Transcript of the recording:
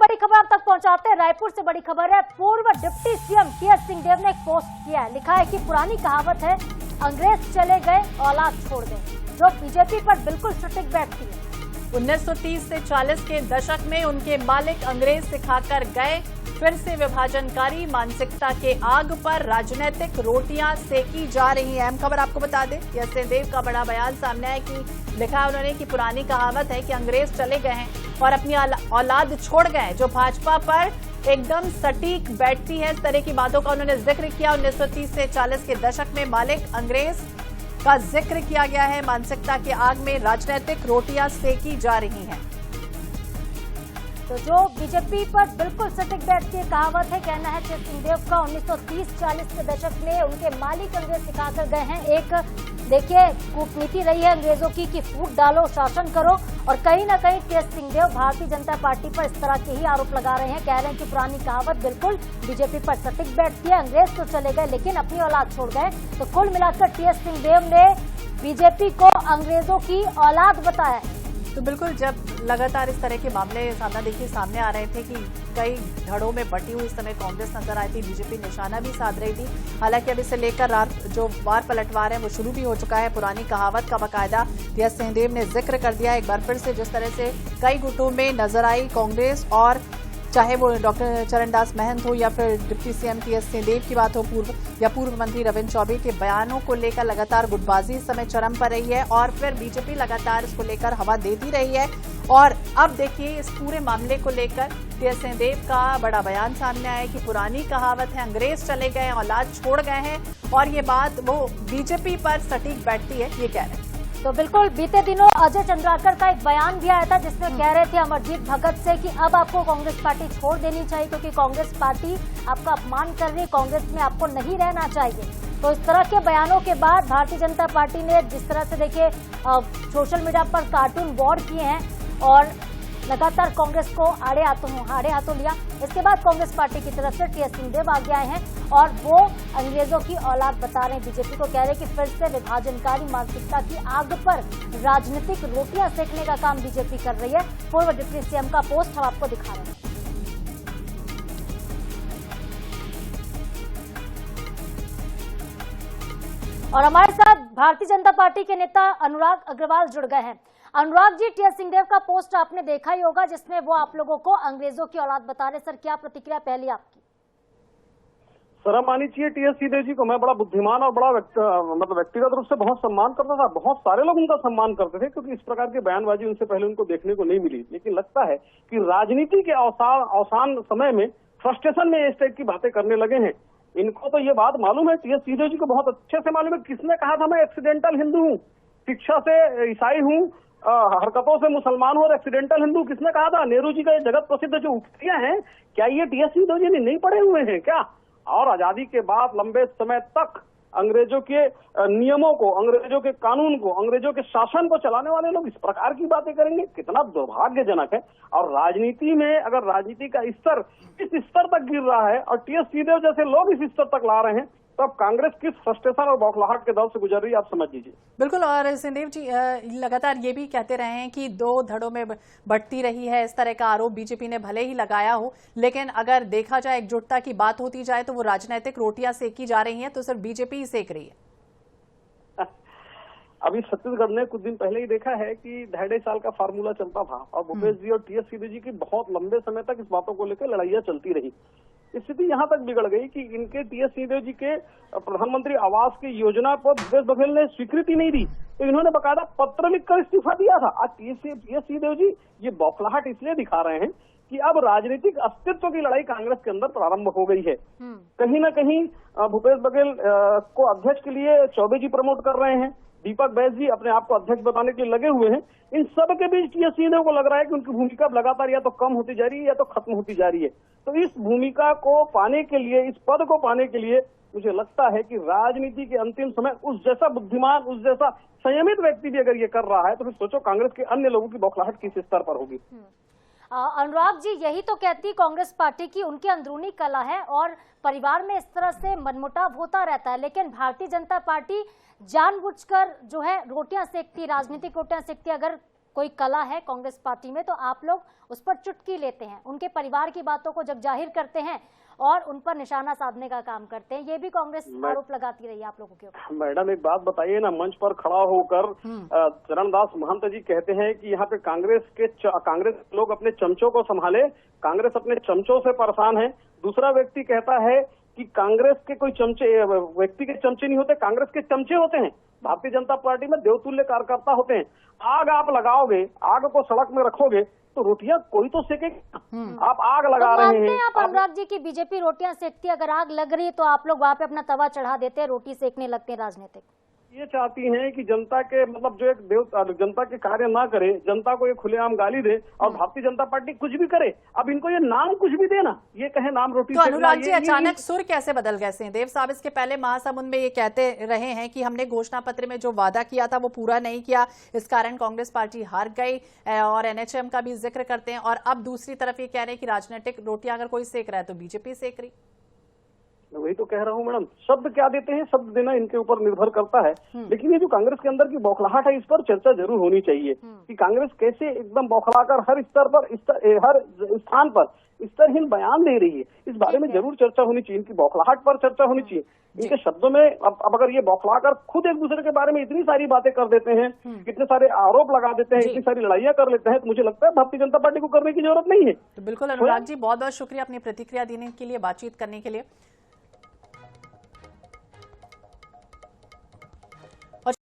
बड़ी खबर आप तक पहुंचाते हैं। रायपुर से बड़ी खबर है। पूर्व डिप्टी सीएम टीएस सिंहदेव ने एक पोस्ट किया है। लिखा है कि पुरानी कहावत है, अंग्रेज चले गए औलाद छोड़ गए, जो बीजेपी पर बिल्कुल सटीक बैठती है। 1930 से 40 के दशक में उनके मालिक अंग्रेज सिखाकर गए। फिर से विभाजनकारी मानसिकता के आग पर राजनीतिक रोटियां सेकी जा रही हैं। अहम खबर आपको बता दें, टीएस सिंहदेव का बड़ा बयान सामने है कि लिखा है उन्होंने कि पुरानी कहावत है कि अंग्रेज चले गए हैं और अपनी औलाद छोड़ गए, जो भाजपा पर एकदम सटीक बैठती है। इस तरह की बातों का उन्होंने जिक्र किया। 1930 से 40 के दशक में मालिक अंग्रेज का जिक्र किया गया है। मानसिकता के आग में राजनीतिक रोटियां सेकी जा रही हैं। तो जो बीजेपी पर बिल्कुल सटीक बैठती कहावत है, कहना है टीएस सिंहदेव का। 1930-40 के दशक में उनके मालिक अंग्रेज सिखाकर गए हैं। एक देखिए कूटनीति रही है अंग्रेजों की कि फूट डालो, शासन करो, और कहीं ना कहीं टीएस सिंहदेव भारतीय जनता पार्टी पर इस तरह के ही आरोप लगा रहे हैं। कह रहे हैं कि पुरानी कहावत बिल्कुल बीजेपी पर सटीक बैठती है, अंग्रेज तो चले गए लेकिन अपनी औलाद छोड़ गए। तो कुल मिलाकर टीएस सिंहदेव ने बीजेपी को अंग्रेजों की औलाद बताया है। तो बिल्कुल, जब लगातार इस तरह के मामले सामने आ रहे थे कि कई धड़ों में बटी हुई इस समय कांग्रेस नजर आई थी, बीजेपी निशाना भी साध रही थी। हालांकि अब इसे लेकर जो वार पलटवार है वो शुरू भी हो चुका है। पुरानी कहावत का बाकायदा टीएस सिंहदेव ने जिक्र कर दिया एक बार फिर से। जिस तरह से कई गुटों में नजर आई कांग्रेस, और चाहे वो डॉक्टर चरणदास महंत हो या फिर डिप्टी सीएम टीएस सिंहदेव की बात हो, पूर्व मंत्री रविंद्र चौबे के बयानों को लेकर लगातार गुटबाजी इस समय चरम पर रही है, और फिर बीजेपी लगातार इसको लेकर हवा देती रही है। और अब देखिए इस पूरे मामले को लेकर टीएस सिंहदेव का बड़ा बयान सामने आया कि पुरानी कहावत है, अंग्रेज चले गए औलाद छोड़ गए हैं, और ये बात वो बीजेपी पर सटीक बैठती है, ये कह रहे हैं। तो बिल्कुल बीते दिनों अजय चंद्राकर का एक बयान भी आया था जिसमें कह रहे थे अमरजीत भगत से कि अब आपको कांग्रेस पार्टी छोड़ देनी चाहिए, क्योंकि कांग्रेस पार्टी आपका अपमान कर रही है, कांग्रेस में आपको नहीं रहना चाहिए। तो इस तरह के बयानों के बाद भारतीय जनता पार्टी ने जिस तरह से देखिए सोशल मीडिया पर कार्टून वॉर किए हैं और लगातार कांग्रेस को आड़े हाथों लिया। इसके बाद कांग्रेस पार्टी की तरफ से टीएस सिंहदेव आगे आए हैं और वो अंग्रेजों की औलाद बता रहे हैं बीजेपी को। कह रहे हैं कि फिर से विभाजनकारी मानसिकता की आग पर राजनीतिक रोटियां सेकने का काम बीजेपी कर रही है। पूर्व डिप्टी सीएम का पोस्ट हम आपको दिखा रहे हैं। और हमारे साथ भारतीय जनता पार्टी के नेता अनुराग अग्रवाल जुड़ गए हैं। अनुराग जी, टीएस सिंहदेव का पोस्ट आपने देखा ही होगा जिसमें वो आप लोगों को अंग्रेजों की औलाद बता रहे। सर, क्या प्रतिक्रिया पहली आपकी? सर, हम मानी चाहिए टीएस सिंहदेव जी को मैं बड़ा बुद्धिमान और बड़ा व्यक्तिगत रूप से बहुत सम्मान करता था। बहुत सारे लोग उनका सम्मान करते थे क्योंकि इस प्रकार की बयानबाजी उनसे पहले उनको देखने को नहीं मिली। लेकिन लगता है कि राजनीति के अवसान समय में फ्रस्ट्रेशन में इस टाइप की बातें करने लगे हैं। इनको तो ये बात मालूम है, टीएस सिंहदेव जी को बहुत अच्छे से मालूम है किसने कहा था मैं एक्सीडेंटल हिंदू हूँ, शिक्षा से ईसाई हूँ, हरकतों से मुसलमान हूँ और एक्सीडेंटल हिंदू। किसने कहा था? नेहरू जी का ये जगत प्रसिद्ध जो उक्तियां हैं, क्या ये टीएस सिंहदेव जी ने नहीं पढ़े हुए हैं क्या? और आजादी के बाद लंबे समय तक अंग्रेजों के नियमों को, अंग्रेजों के कानून को, अंग्रेजों के शासन को चलाने वाले लोग इस प्रकार की बातें करेंगे, कितना दुर्भाग्यजनक है। और राजनीति में अगर राजनीति का स्तर इस स्तर तक गिर रहा है और टीएस सिंहदेव जैसे लोग इस स्तर तक ला रहे हैं, तो अब कांग्रेस किस फ्रस्ट्रेशन और बौखलाहट के दौर से गुजर रही है, आप समझ लीजिए। बिल्कुल। और सिंहदेव जी लगातार ये भी कहते रहे हैं कि दो धड़ों में बढ़ती रही है, इस तरह का आरोप बीजेपी ने भले ही लगाया हो, लेकिन अगर देखा जाए एकजुटता की बात होती जाए तो वो राजनीतिक रोटियां सेकी जा रही हैं, तो सिर्फ बीजेपी ही सेक रही है। अभी छत्तीसगढ़ ने कुछ दिन पहले ही देखा है कि 2.5 साल का फार्मूला चलता था और भूपेश जी और टीएस सिंहदेव जी की बहुत लंबे समय तक इस बातों को लेकर लड़ाइयां चलती रही। स्थिति यहाँ तक बिगड़ गई कि इनके टीएस सिंहदेव जी के प्रधानमंत्री आवास की योजना पर भूपेश बघेल ने स्वीकृति नहीं दी, तो इन्होंने बकायदा पत्र लिखकर इस्तीफा दिया था। आज टीएस सिंहदेव जी ये बौखलाहट इसलिए दिखा रहे हैं कि अब राजनीतिक अस्तित्व की लड़ाई कांग्रेस के अंदर प्रारंभ हो गई है। कहीं न कहीं भूपेश बघेल को अध्यक्ष के लिए चौबे जी प्रमोट कर रहे हैं, दीपक बैस जी अपने आप को अध्यक्ष बताने के लिए लगे हुए हैं। इन सब के बीच टीएस सिंहदेव को लग रहा है कि उनकी भूमिका लगातार या तो कम होती जा रही है या तो खत्म होती जा रही है। तो इस भूमिका को पाने के लिए, इस पद को पाने के लिए मुझे लगता है कि राजनीति के अंतिम समय उस जैसा बुद्धिमान, उस जैसा संयमित व्यक्ति भी अगर ये कर रहा है तो फिर सोचो कांग्रेस के अन्य लोगों की बौखलाहट किस स्तर पर होगी। अनुराग जी, यही तो कहती कांग्रेस पार्टी की उनकी अंदरूनी कला है और परिवार में इस तरह से मनमुटाव होता रहता है, लेकिन भारतीय जनता पार्टी जानबूझकर जो है रोटियां सेकती, राजनीतिक रोटियां सेकती। अगर कोई कला है कांग्रेस पार्टी में तो आप लोग उस पर चुटकी लेते हैं, उनके परिवार की बातों को जब जाहिर करते हैं और उन पर निशाना साधने का काम करते हैं। ये भी कांग्रेस आरोप लगाती रही है आप लोगों के ऊपर। मैडम एक बात बताइए ना, मंच पर खड़ा होकर चरणदास महंत जी कहते हैं कि यहाँ पे कांग्रेस लोग अपने चमचों को संभाले, कांग्रेस अपने चमचों से परेशान है। दूसरा व्यक्ति कहता है कि कांग्रेस के कोई व्यक्ति के चमचे नहीं होते, कांग्रेस के चमचे होते हैं। भारतीय जनता पार्टी में देवतुल्य कार्यकर्ता होते हैं। आग आप लगाओगे, आग को सड़क में रखोगे तो रोटियां कोई तो सेकेगा। आप आग लगा तो रहे मानते हैं आप अनुराग जी की बीजेपी रोटियां सेकती है, अगर आग लग रही है तो आप लोग वहां पे अपना तवा चढ़ा देते हैं, रोटी सेकने लगते हैं राजनीतिक। ये चाहती हैं कि जनता के जो एक जनता के कार्य ना करे, जनता को ये खुलेआम गाली दे और भारतीय जनता पार्टी कुछ भी करे। अब इनको ये नाम कुछ भी देना, ये कहे नाम रोटी तो सेकना, अनुराग जी ये अचानक सुर कैसे बदल गए हैं? देव साहब इसके पहले महासमुंद में ये कहते रहे हैं कि हमने घोषणा पत्र में जो वादा किया था वो पूरा नहीं किया, इस कारण कांग्रेस पार्टी हार गई, और एनएचएम का भी जिक्र करते हैं। और अब दूसरी तरफ ये कह रहे हैं कि राजनीतिक रोटियां अगर कोई सेक रहा है तो बीजेपी सेक रही। मैं वही तो कह रहा हूँ मैडम, शब्द क्या देते हैं, शब्द देना इनके ऊपर निर्भर करता है। लेकिन ये जो कांग्रेस के अंदर की बौखलाहट है, इस पर चर्चा जरूर होनी चाहिए कि कांग्रेस कैसे एकदम बौखलाकर हर स्तर पर हर स्थान पर स्तरहीन बयान दे रही है। इस बारे में जरूर चर्चा होनी चाहिए, इनकी बौखलाहट पर चर्चा होनी चाहिए। इनके शब्दों में अब अगर ये बौखलाकर खुद एक दूसरे के बारे में इतनी सारी बातें कर देते हैं, इतने सारे आरोप लगा देते हैं, इतनी सारी लड़ाइयां कर लेते हैं, तो मुझे लगता है भारतीय जनता पार्टी को करने की जरूरत नहीं है। तो बिल्कुल अनुराग जी, बहुत बहुत शुक्रिया अपनी प्रतिक्रिया देने के लिए, बातचीत करने के लिए।